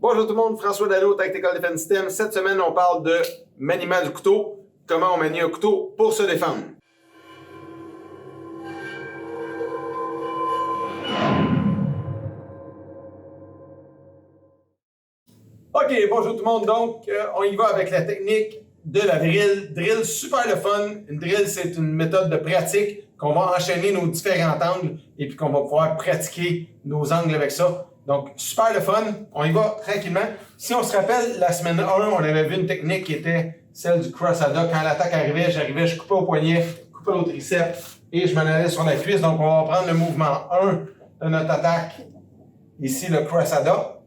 Bonjour tout le monde, François Dallot, Tactical Defense System. Cette semaine, on parle de maniement du couteau, comment on manie un couteau pour se défendre. Ok, bonjour tout le monde. Donc, on y va avec la technique de la drill. Drill, super le fun. Une drill, c'est une méthode de pratique qu'on va enchaîner nos différents angles et puis qu'on va pouvoir pratiquer nos angles avec ça. Donc, super le fun. On y va tranquillement. Si on se rappelle, la semaine 1, on avait vu une technique qui était celle du crossada. Quand l'attaque arrivait, je coupais au poignet, coupais au triceps et je m'en allais sur la cuisse. Donc, on va prendre le mouvement 1 de notre attaque. Ici, le crossada.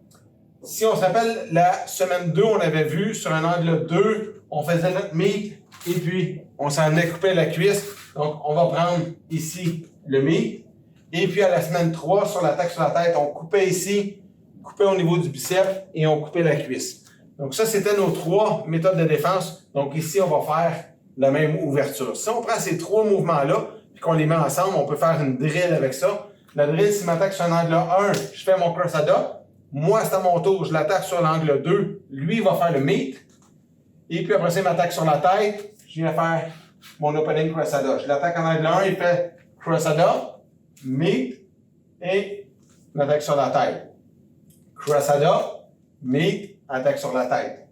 Si on se rappelle, la semaine 2, on avait vu sur un angle 2, on faisait notre meet et puis on s'en allait couper la cuisse. Donc, on va prendre ici le meet. Et puis à la semaine 3, sur l'attaque sur la tête, on coupait ici, coupait au niveau du biceps et on coupait la cuisse. Donc ça, c'était nos 3 méthodes de défense. Donc ici, on va faire la même ouverture. Si on prend ces 3 mouvements-là et qu'on les met ensemble, on peut faire une drill avec ça. La drill, si je m'attaque sur un angle 1, je fais mon crossada. Moi, c'est à mon tour, je l'attaque sur l'angle 2. Lui, il va faire le meet. Et puis après ça, il m'attaque sur la tête. Je viens faire mon opening crossada. Je l'attaque en angle 1, il fait crossada. Meet et l'attaque sur la tête. Crossada, meet, attaque sur la tête.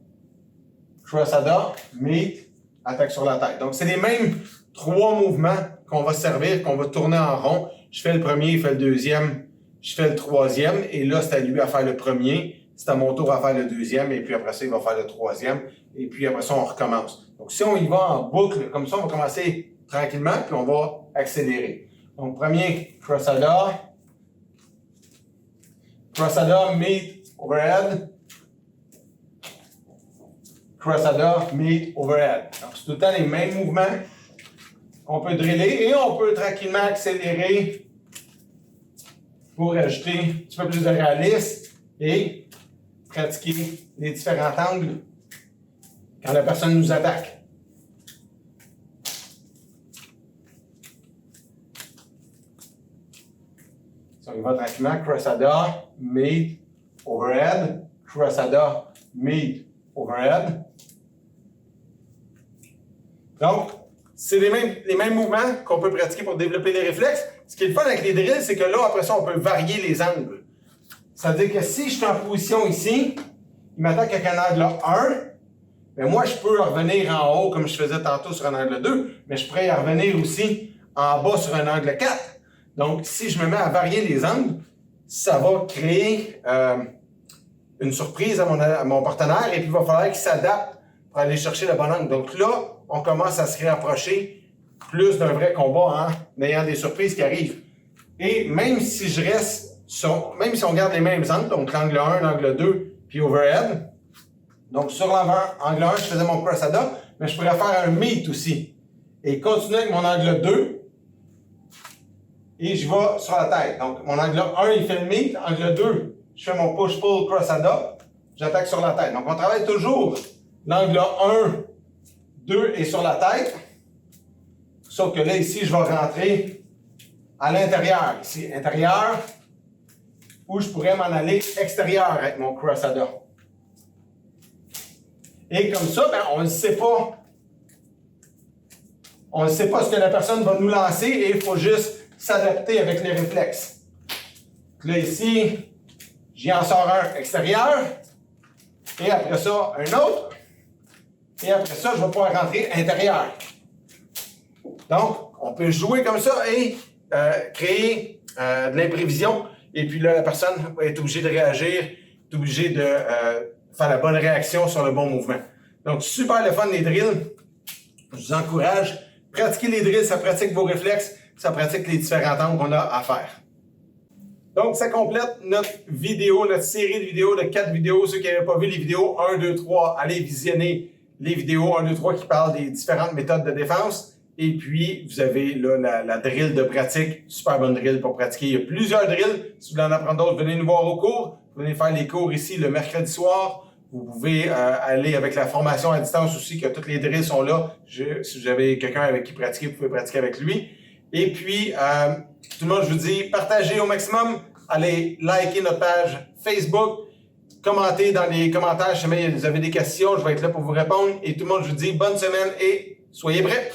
Crossada, meet, attaque sur la tête. Donc, c'est les mêmes 3 mouvements qu'on va servir, qu'on va tourner en rond. Je fais le premier, il fait le deuxième, je fais le troisième. Et là, c'est à lui à faire le premier. C'est à mon tour à faire le deuxième. Et puis après ça, il va faire le troisième. Et puis après ça, on recommence. Donc, si on y va en boucle, comme ça, on va commencer tranquillement, puis on va accélérer. Donc, premier, crossada, meet, overhead, crossada, meet, overhead. Donc, c'est tout le temps les mêmes mouvements qu'on peut driller et on peut tranquillement accélérer pour ajouter un petit peu plus de réalisme et pratiquer les différents angles quand la personne nous attaque. Donc, il va tranquillement, crossada, meet, overhead, crossada, meet, overhead. Donc, c'est les mêmes mouvements qu'on peut pratiquer pour développer les réflexes. Ce qui est le fun avec les drills, c'est que là, après ça, on peut varier les angles. C'est-à-dire que si je suis en position ici, il m'attaque avec un angle 1, bien moi, je peux revenir en haut comme je faisais tantôt sur un angle 2, mais je pourrais y revenir aussi en bas sur un angle 4. Donc, si je me mets à varier les angles, ça va créer une surprise à mon partenaire et puis il va falloir qu'il s'adapte pour aller chercher le bon angle. Donc là, on commence à se rapprocher plus d'un vrai combat en ayant des surprises qui arrivent. Et même si je reste même si on garde les mêmes angles, donc l'angle 1, l'angle 2, puis overhead, donc sur l'angle 1, je faisais mon crossada, mais je pourrais faire un meet aussi. Et continuer avec mon angle 2, et je vais sur la tête. Donc, mon angle 1, il fait le meet. Angle 2, je fais mon push-pull crossada. J'attaque sur la tête. Donc, on travaille toujours l'angle 1, 2 et sur la tête. Sauf que là, ici, je vais rentrer à l'intérieur. Ici, intérieur, où je pourrais m'en aller extérieur avec mon crossada. Et comme ça, ben, on ne sait pas. On ne sait pas ce que la personne va nous lancer et il faut juste s'adapter avec les réflexes. Là, ici, j'y en sors un extérieur. Et après ça, un autre. Et après ça, je vais pouvoir rentrer intérieur. Donc, on peut jouer comme ça et créer de l'imprévision. Et puis là, la personne va être obligée de réagir, est obligée de faire la bonne réaction sur le bon mouvement. Donc, super le fun les drills. Je vous encourage. Pratiquez les drills, ça pratique vos réflexes. Ça pratique les différents angles qu'on a à faire. Donc, ça complète notre vidéo, notre série de vidéos de 4 vidéos. Ceux qui n'avaient pas vu les vidéos 1, 2, 3, allez visionner les vidéos 1, 2, 3 qui parlent des différentes méthodes de défense. Et puis, vous avez là la drill de pratique, super bonne drill pour pratiquer. Il y a plusieurs drills. Si vous voulez en apprendre d'autres, venez nous voir au cours. Venez faire les cours ici le mercredi soir. Vous pouvez aller avec la formation à distance aussi, que toutes les drills sont là. Si vous avez quelqu'un avec qui pratiquer, vous pouvez pratiquer avec lui. Et puis, tout le monde, je vous dis, partagez au maximum. Allez liker notre page Facebook. commentez dans les commentaires si jamais vous avez des questions. Je vais être là pour vous répondre. Et tout le monde, je vous dis bonne semaine et soyez prêts!